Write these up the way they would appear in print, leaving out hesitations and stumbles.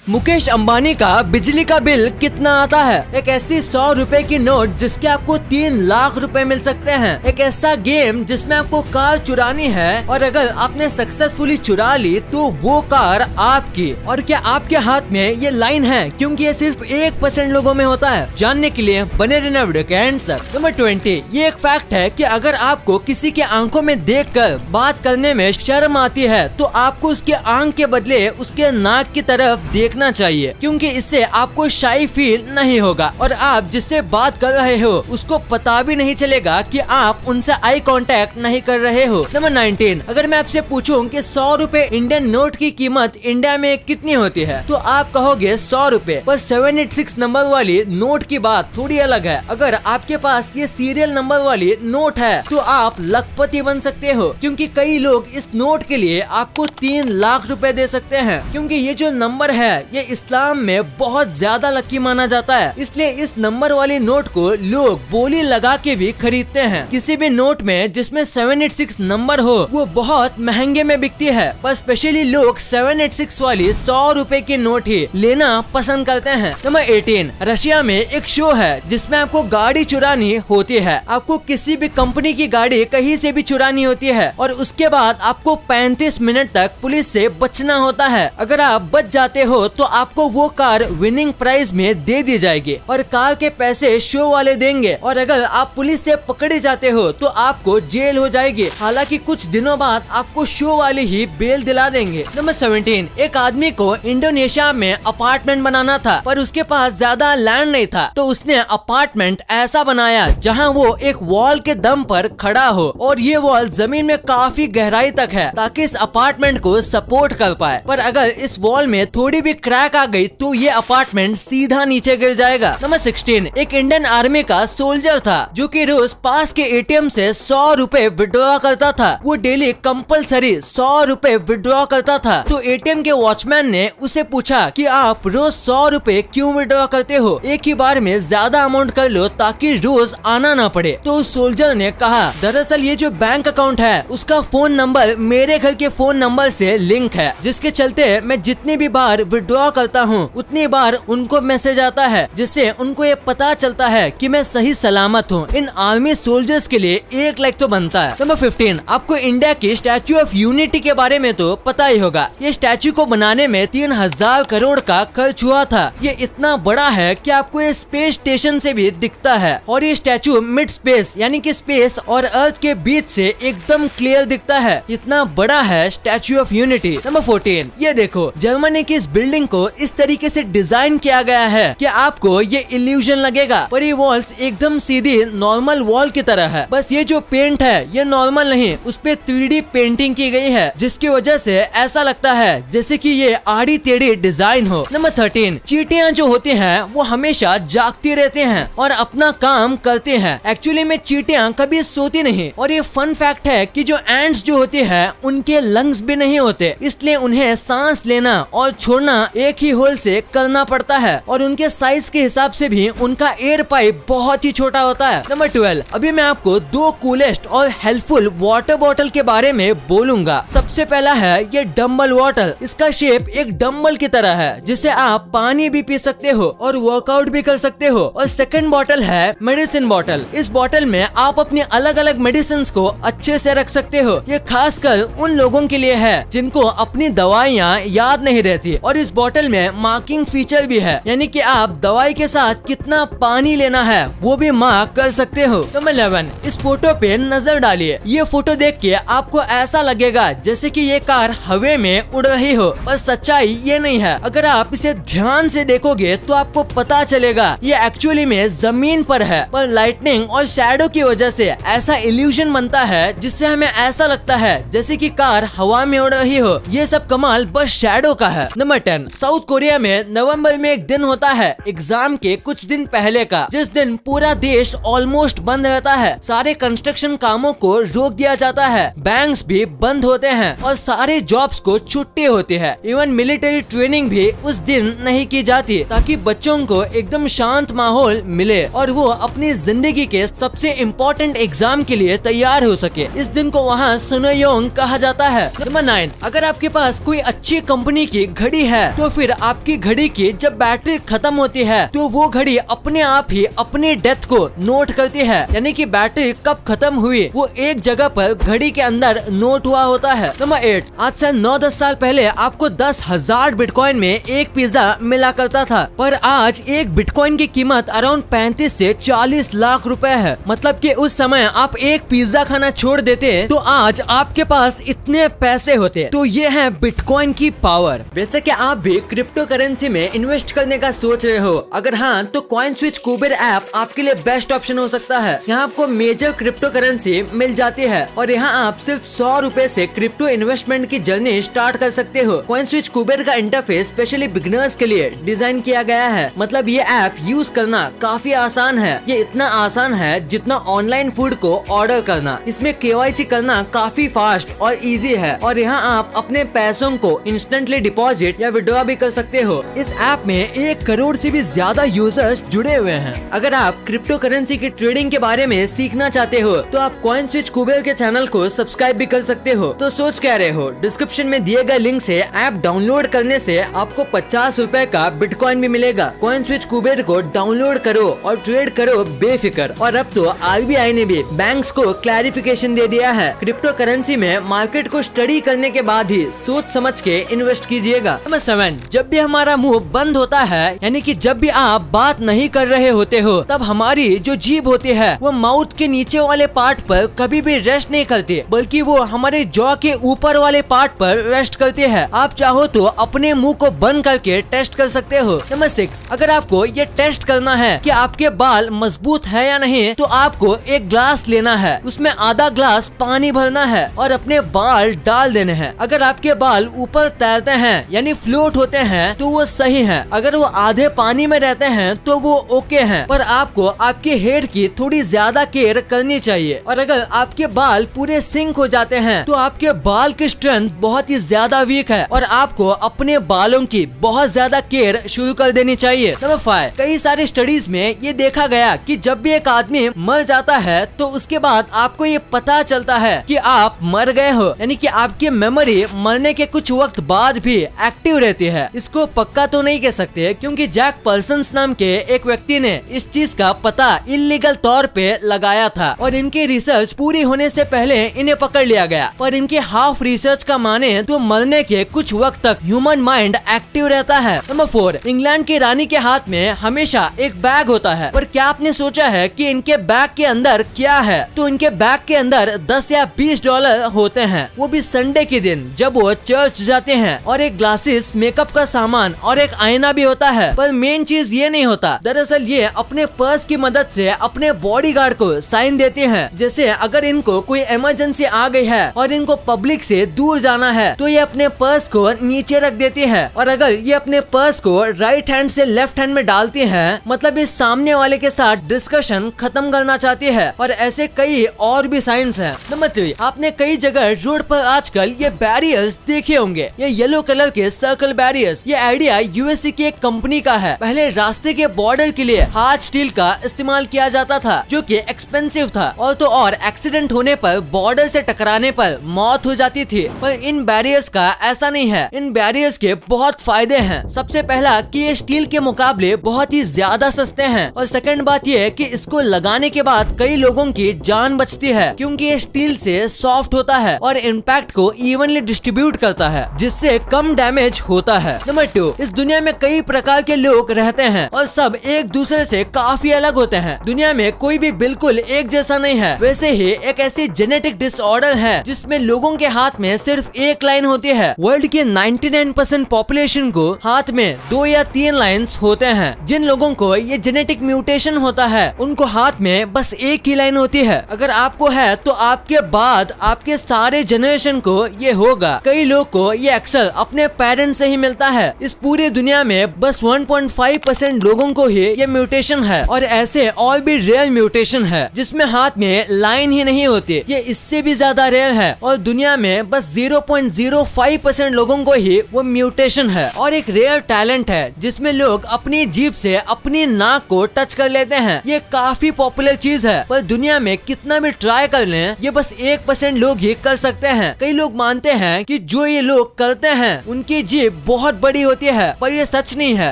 मुकेश अंबानी का बिजली का बिल कितना आता है? एक ऐसी 100 रुपए की नोट जिसके आपको 3 लाख रुपए मिल सकते हैं। एक ऐसा गेम जिसमें आपको कार चुरानी है और अगर आपने सक्सेसफुली चुरा ली तो वो कार आपकी। और क्या आपके हाथ में ये लाइन है? क्योंकि ये सिर्फ 1% लोगों में होता है। जानने के लिए बने रहना वीडियो के एंड तक। नंबर 20, ये एक फैक्ट है कि अगर आपको किसी के आंखों में देखकर बात करने में शर्म आती है तो आपको उसके आंख के बदले उसके नाक की तरफ देखना चाहिए, क्योंकि इससे आपको शाई फील नहीं होगा और आप जिससे बात कर रहे हो उसको पता भी नहीं चलेगा कि आप उनसे आई कांटेक्ट नहीं कर रहे हो। नंबर 19, अगर मैं आपसे पूछूं कि 100 रुपए इंडियन नोट की कीमत इंडिया में कितनी होती है तो आप कहोगे 100 रुपए। पर 786 नंबर वाली नोट की बात थोड़ी अलग है। अगर आपके पास ये सीरियल नंबर वाली नोट है तो आप लखपति बन सकते हो, क्योंकि कई लोग इस नोट के लिए आपको 3 लाख रुपए दे सकते हैं। क्योंकि ये जो नंबर है ये इस्लाम में बहुत ज्यादा लकी माना जाता है, इसलिए इस नंबर वाली नोट को लोग बोली लगा के भी खरीदते हैं। किसी भी नोट में जिसमें 786 नंबर हो वो बहुत महंगे में बिकती है, पर स्पेशली लोग 786 वाली 100 रुपए की नोट ही लेना पसंद करते हैं। नंबर 18, रशिया में एक शो है जिसमें आपको गाड़ी चुरानी होती है। आपको किसी भी कंपनी की गाड़ी कहीं से भी चुरानी होती है और उसके बाद आपको 35 मिनट तक पुलिस से बचना होता है। अगर आप बच जाते हो तो आपको वो कार विनिंग प्राइज में दे दी जाएगी और कार के पैसे शो वाले देंगे। और अगर आप पुलिस से पकड़े जाते हो तो आपको जेल हो जाएगी। हालांकि कुछ दिनों बाद आपको शो वाले ही बेल दिला देंगे। नंबर 17, एक आदमी को इंडोनेशिया में अपार्टमेंट बनाना था पर उसके पास ज्यादा लैंड नहीं था, तो उसने अपार्टमेंट ऐसा बनाया जहाँ वो एक वॉल के दम पर खड़ा हो और ये वॉल जमीन में काफी गहराई तक है ताकि इस अपार्टमेंट को सपोर्ट कर पाए। पर अगर इस वॉल में थोड़ी भी क्रैक आ गई तो ये अपार्टमेंट सीधा नीचे गिर जाएगा। नंबर 16, एक इंडियन आर्मी का सोल्जर था जो कि रोज पास के एटीएम से 100 रुपए विड्रॉ करता था। वो डेली कंपलसरी 100 रुपए विड्रॉ करता था। तो एटीएम के वॉचमैन ने उसे पूछा कि आप रोज 100 रुपए क्यों विड्रॉ करते हो? एक ही बार में ज्यादा अमाउंट कर लो ताकि रोज आना ना पड़े। तो उस सोल्जर ने कहा, दरअसल ये जो बैंक अकाउंट है उसका फोन नंबर मेरे घर के फोन नंबर से लिंक है, जिसके चलते मैं जितनी भी बार विड्रॉ करता हूँ उतनी बार उनको मैसेज आता है, जिससे उनको ये पता चलता है कि मैं सही सलामत हूँ। इन आर्मी सोल्जर्स के लिए 1 लाइक तो बनता है। नंबर 15, आपको इंडिया की स्टैच्यू ऑफ यूनिटी के बारे में तो पता ही होगा। ये स्टैच्यू को बनाने में 3000 करोड़ का खर्च हुआ था। ये इतना बड़ा है कि आपको ये स्पेस स्टेशन से भी दिखता है और ये स्टैच्यू मिड स्पेस यानी कि स्पेस और अर्थ के बीच से एकदम क्लियर दिखता है। इतना बड़ा है स्टैच्यू ऑफ यूनिटी। नंबर 14, ये देखो जर्मनी की इस बिल्डिंग को इस तरीके से डिजाइन किया गया है कि आपको ये इल्यूजन लगेगा पर ये वॉल्स एकदम सीधी नॉर्मल वॉल की तरह है। बस ये जो पेंट है ये नॉर्मल नहीं, उस पे 3D पेंटिंग की गई है जिसकी वजह से ऐसा लगता है जैसे कि ये आड़ी टेढ़ी डिजाइन हो। नंबर 13, चींटियां जो होती हैं वो हमेशा जागती रहती हैं और अपना काम करती हैं। एक्चुअली में चींटियां कभी सोती नहीं। और ये फन फैक्ट है कि जो एंड्स जो होती है उनके लंग्स भी नहीं होते, इसलिए उन्हें सांस लेना और छोड़ना एक ही होल से करना पड़ता है और उनके साइज के हिसाब से भी उनका एयर पाइप बहुत ही छोटा होता है। नंबर 12, अभी मैं आपको 2 कूलेस्ट और हेल्पफुल वाटर बॉटल के बारे में बोलूंगा। सबसे पहला है ये डम्बल वाटर। इसका शेप एक डम्बल की तरह है जिसे आप पानी भी पी सकते हो और वर्कआउट भी कर सकते हो। और सेकंड बॉटल है मेडिसिन बॉटल। इस बॉटल में आप अपनी अलग अलग मेडिसिन को अच्छे से रख सकते हो। ये खासकर उन लोगों के लिए है जिनको अपनी दवाइयाँ याद नहीं रहती। और इस बॉटल में मार्किंग फीचर भी है, यानी कि आप दवाई के साथ कितना पानी लेना है वो भी मार्क कर सकते हो। नंबर 11, इस फोटो पे नजर डालिए। ये फोटो देख के आपको ऐसा लगेगा जैसे कि ये कार हवे में उड़ रही हो, पर सच्चाई ये नहीं है। अगर आप इसे ध्यान से देखोगे तो आपको पता चलेगा ये एक्चुअली में जमीन पर है, पर लाइटनिंग और शैडो की वजह से ऐसा इल्यूजन बनता है जिससे हमें ऐसा लगता है जैसे कि कार हवा में उड़ रही हो। ये सब कमाल बस शैडो का है। नंबर 10, साउथ कोरिया में नवंबर में एक दिन होता है एग्जाम के कुछ दिन पहले का, जिस दिन पूरा देश ऑलमोस्ट बंद रहता है। सारे कंस्ट्रक्शन कामों को रोक दिया जाता है, बैंक्स भी बंद होते हैं और सारे जॉब्स को छुट्टी होती है। इवन मिलिट्री ट्रेनिंग भी उस दिन नहीं की जाती ताकि बच्चों को एकदम शांत माहौल मिले और वो अपनी जिंदगी के सबसे इम्पोर्टेंट एग्जाम के लिए तैयार हो सके। इस दिन को वहाँ सुनोयोंग कहा जाता है। नंबर 9, अगर आपके पास कोई अच्छी कंपनी की घड़ी है तो फिर आपकी घड़ी की जब बैटरी खत्म होती है तो वो घड़ी अपने आप ही अपनी डेथ को नोट करती है, यानी कि बैटरी कब खत्म हुई वो एक जगह पर घड़ी के अंदर नोट हुआ होता है। नंबर 8, आज से 9-10 साल पहले आपको 10,000 बिटकॉइन में एक पिज्जा मिला करता था, पर आज एक बिटकॉइन की कीमत अराउंड 35 से 40 लाख रुपए है। मतलब कि उस समय आप एक पिज्जा खाना छोड़ देते तो आज आपके पास इतने पैसे होते। तो ये है बिटकॉइन की पावर। वैसे कि आप भी क्रिप्टो करेंसी में इन्वेस्ट करने का सोच रहे हो, अगर हाँ तो कॉइनस्विच कुबेर ऐप आपके लिए बेस्ट ऑप्शन हो सकता है। यहाँ आपको मेजर क्रिप्टो करेंसी मिल जाती है और यहाँ आप सिर्फ 100 रुपए से क्रिप्टो इन्वेस्टमेंट की जर्नी स्टार्ट कर सकते हो। कॉइनस्विच कुबेर का इंटरफेस स्पेशली बिगिनर्स के लिए डिजाइन किया गया है। मतलब ये ऐप यूज करना काफी आसान है। ये इतना आसान है जितना ऑनलाइन फूड को ऑर्डर करना। इसमें KYC करना काफी फास्ट और इजी है और यहाँ आप अपने पैसों को इंस्टेंटली डिपॉजिट या विड्रॉ भी कर सकते हो। इस ऐप में 1 करोड़ से भी ज्यादा यूजर्स जुड़े हुए हैं। अगर आप क्रिप्टो करेंसी की ट्रेडिंग के बारे में सीखना चाहते हो तो आप कॉइनस्विच कुबेर के चैनल को सब्सक्राइब भी कर सकते हो। तो सोच क्या रहे हो, डिस्क्रिप्शन में दिए गए लिंक से ऐप डाउनलोड करने से आपको 50 रुपए का बिटकॉइन भी मिलेगा। कॉइनस्विच कुबेर को डाउनलोड करो और ट्रेड करो बेफिक्र। और अब तो RBI ने भी बैंक्स को क्लैरिफिकेशन दे दिया है, क्रिप्टो करेंसी में मार्केट को स्टडी करने के बाद ही सोच समझ के इन्वेस्ट कीजिएगा। नंबर 7, जब भी हमारा मुंह बंद होता है, यानी कि जब भी आप बात नहीं कर रहे होते हो, तब हमारी जो जीभ होती है वो माउथ के नीचे वाले पार्ट पर कभी भी रेस्ट नहीं करती, बल्कि वो हमारे जॉ के ऊपर वाले पार्ट पर रेस्ट करती है। आप चाहो तो अपने मुंह को बंद करके टेस्ट कर सकते हो। नंबर 6, अगर आपको ये टेस्ट करना है कि आपके बाल मजबूत है या नहीं, तो आपको एक ग्लास लेना है, उसमें आधा ग्लास पानी भरना है और अपने बाल डाल देने हैं। अगर आपके बाल ऊपर तैरते हैं यानी फ्लोट होते हैं तो वो सही है, अगर वो आधे पानी में रहते हैं तो वो ओके हैं। पर आपको आपके हेयर की थोड़ी ज्यादा केयर करनी चाहिए। और अगर आपके बाल पूरे सिंक हो जाते हैं तो आपके बाल की स्ट्रेंथ बहुत ही ज्यादा वीक है और आपको अपने बालों की बहुत ज्यादा केयर शुरू कर देनी चाहिए। नंबर 5, कई सारी स्टडीज में ये देखा गया कि जब भी एक आदमी मर जाता है तो उसके बाद आपको ये पता चलता है कि आप मर गए हो, यानी कि आपकी मेमोरी मरने के कुछ वक्त बाद भी एक्टिव रहती है। इसको पक्का तो नहीं कह सकते क्योंकि जैक पर्सन्स नाम के एक व्यक्ति ने इस चीज का पता इलीगल तौर पे लगाया था और इनकी रिसर्च पूरी होने से पहले इन्हें पकड़ लिया गया। पर इनके हाफ रिसर्च का माने तो मरने के कुछ वक्त तक ह्यूमन माइंड एक्टिव रहता है। नंबर 4, इंग्लैंड की रानी के हाथ में हमेशा एक बैग होता है, पर क्या आपने सोचा है कि इनके बैग के अंदर क्या है? तो इनके बैग के अंदर 10 या 20 डॉलर होते हैं, वो भी संडे के दिन जब वो चर्च जाते हैं, और एक ग्लासेस, मेकअप का सामान और एक आईना भी होता है। पर मेन चीज ये नहीं होता, दरअसल ये अपने पर्स की मदद से अपने बॉडीगार्ड को साइन देते हैं। जैसे अगर इनको कोई इमरजेंसी आ गई है और इनको पब्लिक से दूर जाना है तो ये अपने पर्स को नीचे रख देती है, और अगर ये अपने पर्स को राइट हैंड से लेफ्ट हैंड में डालती है मतलब इस सामने वाले के साथ डिस्कशन खत्म करना चाहती है। और ऐसे कई और भी साइंस हैं। नंबर 3, आपने कई जगह रोड पर आजकल ये बैरियर्स देखे होंगे, ये येलो कलर के सर्कल बैरियर्स। ये आइडिया USA की एक कंपनी का है। पहले रास्ते के बॉर्डर के लिए हार्ड स्टील का इस्तेमाल किया जाता था जो कि एक्सपेंसिव था, और तो और एक्सीडेंट होने पर बॉर्डर से टकराने पर मौत हो जाती थी। पर इन बैरियर्स का ऐसा नहीं है, इन बैरियर्स के बहुत फायदे हैं। सबसे पहला कि ये स्टील के मुकाबले बहुत ही ज्यादा सस्ते हैं, और सेकंड बात ये है कि इसको लगाने के बाद कई लोगों की जान बचती है क्योंकि ये स्टील से सॉफ्ट होता है और इम्पैक्ट को इवनली डिस्ट्रीब्यूट करता है जिससे कम डैमेज होता है। नंबर 2, इस दुनिया में कई प्रकार के लोग रहते हैं और सब एक दूसरे से काफी अलग होते हैं। दुनिया में कोई भी बिल्कुल एक जैसा नहीं है। वैसे ही एक ऐसी जेनेटिक डिसऑर्डर है जिसमें लोगों के हाथ में सिर्फ एक लाइन होती है। वर्ल्ड के 99% पॉपुलेशन को हाथ में 2 या 3 लाइन्स होते हैं। जिन लोगों को ये जेनेटिक म्यूटेशन होता है उनको हाथ में बस एक ही लाइन होती है। अगर आपको है तो आपके बाद आपके सारे जनरेशन को ये होगा। कई लोग को ये अक्सर अपने पेरेंट्स से ही मिलता है। इस पूरी दुनिया में बस 1.5% लोगों को ही ये म्यूटेशन है, और ऐसे और भी रेयर म्यूटेशन है जिसमें हाथ में लाइन ही नहीं होती। ये इससे भी ज्यादा रेयर है और दुनिया में बस 0.05% लोगों को ही वो म्यूटेशन है। और एक रेयर टैलेंट है जिसमें लोग अपनी जीभ से अपनी नाक को टच कर लेते हैं। ये काफी पॉपुलर चीज है, पर दुनिया में कितना भी ट्राई कर लें ये बस 1% लोग ही कर सकते हैं। कई लोग मानते हैं कि जो ये लोग करते हैं उनकी जीभ बहुत बड़ी होती है, पर ये सच नहीं है।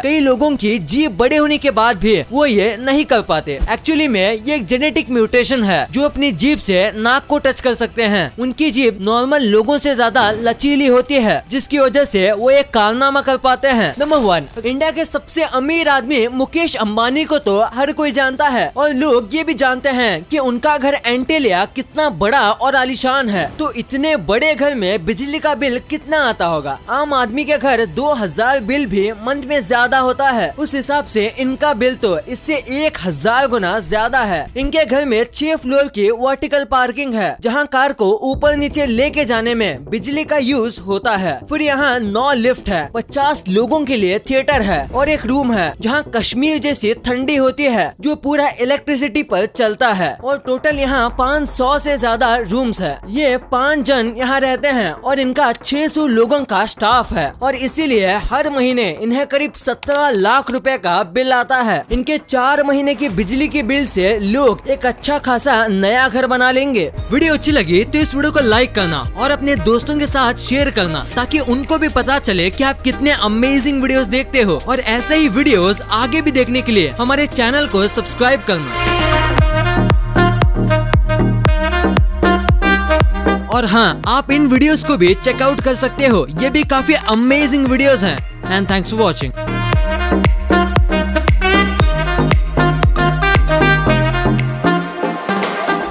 कई लोगों की जीभ बड़े होने के बाद भी वो ये नहीं कर पाते। एक्चुअली में ये एक जेनेटिक म्यूटेशन है जो अपनी जीभ से नाक को टच कर सकते हैं। उनकी जीभ नॉर्मल लोगों से ज्यादा लचीली होती है, जिसकी वजह से वो एक कारनामा कर पाते हैं। नंबर 1, इंडिया के सबसे अमीर आदमी मुकेश अंबानी को तो हर कोई जानता है और लोग ये भी जानते हैं कि उनका घर एंटीलिया कितना बड़ा और आलीशान है। तो इतने बड़े घर में बिजली का बिल कितना आता होगा? आम आदमी के घर 2000 बिल भी मंथ में ज्यादा होता है। उस हिसाब से इनका बिल तो इससे 1000 गुना ज्यादा है। इनके घर में 6 फ्लोर की वर्टिकल पार्किंग है, जहाँ कार को ऊपर नीचे लेके जाने में बिजली का यूज होता है। फिर यहाँ 9 लिफ्ट है, 50 लोगों के लिए थिएटर है और एक रूम है जहाँ कश्मीर जैसी ठंडी होती है जो पूरा इलेक्ट्रिसिटी पर चलता है। और टोटल यहाँ 500 से ज्यादा रूम्स है। ये 5 जन यहाँ रहते हैं और इनका 600 लोगों का स्टाफ है और इसीलिए हर महीने इन्हें करीब 17 लाख रुपए का बिल आता है। इनके 4 महीने की बिजली के बिल से लोग एक अच्छा खासा नया घर बना लेंगे। वीडियो अच्छी लगी तो इस वीडियो को लाइक करना और अपने दोस्तों के साथ शेयर करना, ताकि उनको भी पता चले कि आप कितने अमेजिंग वीडियोस देखते हो। और ऐसे ही वीडियोस आगे भी देखने के लिए हमारे चैनल को सब्सक्राइब करना। और हाँ, आप इन वीडियोस को भी चेकआउट कर सकते हो, ये भी काफी अमेजिंग वीडियोस हैं। And thanks for watching.